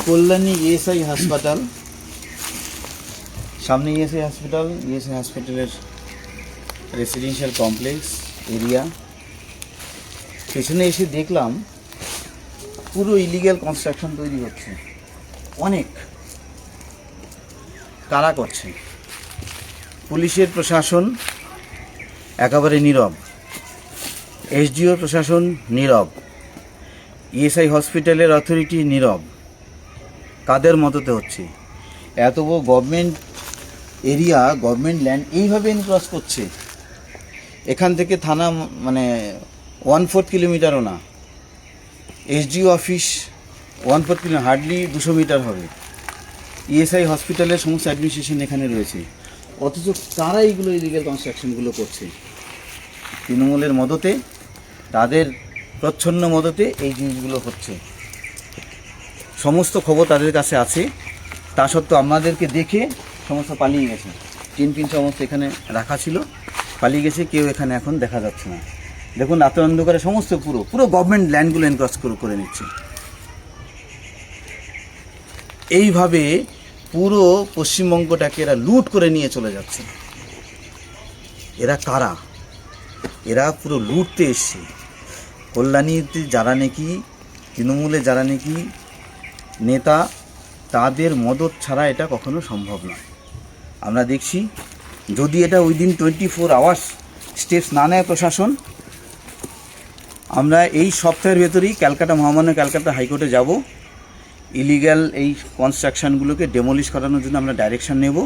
Kalyani ESI হাসপাতাল, সামনে ESI hospital, ESI হসপিটালের রেসিডেন্সিয়াল কমপ্লেক্স এরিয়া। পেছনে এসে দেখলাম পুরো ইলিগ্যাল কনস্ট্রাকশন তৈরি হচ্ছে, অনেক। কারা করছে? পুলিশের প্রশাসন একেবারে নীরব, এসডিও প্রশাসন নীরব, ইএসআই হসপিটালের অথরিটি নীরব। কাদের মততে হচ্ছে? এত বড় গভর্নমেন্ট এরিয়া, গভর্নমেন্ট ল্যান্ড এইভাবে এনক্রস করছে। এখান থেকে থানা মানে 1/4 কিলোমিটারও না, SDO office 1/4 kilometre, hardly 200 metre হবে। ইএসআই হসপিটালের সমস্ত অ্যাডমিনিস্ট্রেশন এখানে রয়েছে, অথচ তারা এইগুলো ইলিগাল কনস্ট্রাকশনগুলো করছে। তৃণমূলের মদতে, তাদের প্রচ্ছন্ন মদতে এই জিনিসগুলো হচ্ছে। সমস্ত খবর তাদের কাছে আছে, তা সত্ত্বেও আমাদেরকে দেখে সমস্ত পালিয়ে গেছে। টিন সমস্ত এখানে রাখা ছিল, পালিয়ে গেছে, কেউ এখানে এখন দেখা যাচ্ছে না। দেখুন রাতের অন্ধকারে সমস্ত পুরো গভর্নমেন্ট ল্যান্ডগুলো এনক্রস করে নিচ্ছে। এইভাবে পুরো পশ্চিমবঙ্গটাকে এরা লুট করে নিয়ে চলে যাচ্ছে। এরা কারা? এরা পুরো লুটতে এসছে। কল্যাণীতে যারা নাকি তৃণমূলে যারা নাকি নেতা, তাদের মদত ছাড়া এটা কখনো সম্ভব নয়। আমরা দেখছি, যদি এটা উইদিন 24 আওয়ার্স স্টেপস না নেয় প্রশাসন, আমরা এই সপ্তাহের ভেতরেই মহামান্য ক্যালকাটা হাইকোর্টে যাব। ইলিগ্যাল এই কনস্ট্রাকশানগুলোকে ডেমোলিশ করানোর জন্য আমরা ডাইরেকশন নেব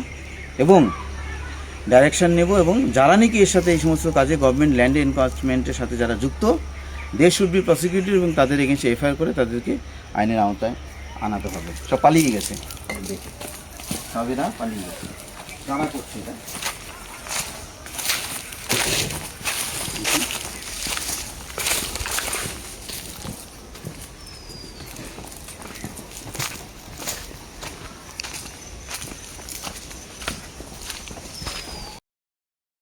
এবং যারা নাকি এর সাথে এই সমস্ত কাজে গভর্নমেন্ট ল্যান্ড এনক্রচমেন্টের সাথে যারা যুক্ত, দে শুড বি প্রসিকিউটেড এবং তাদের এগেন্সে এফআইআর করে তাদেরকে আইনের আওতায় আনাতে হবে। সব পালিয়ে গেছে, দেখে সব এরা পালিয়ে গেছে। কারা করছে এটা?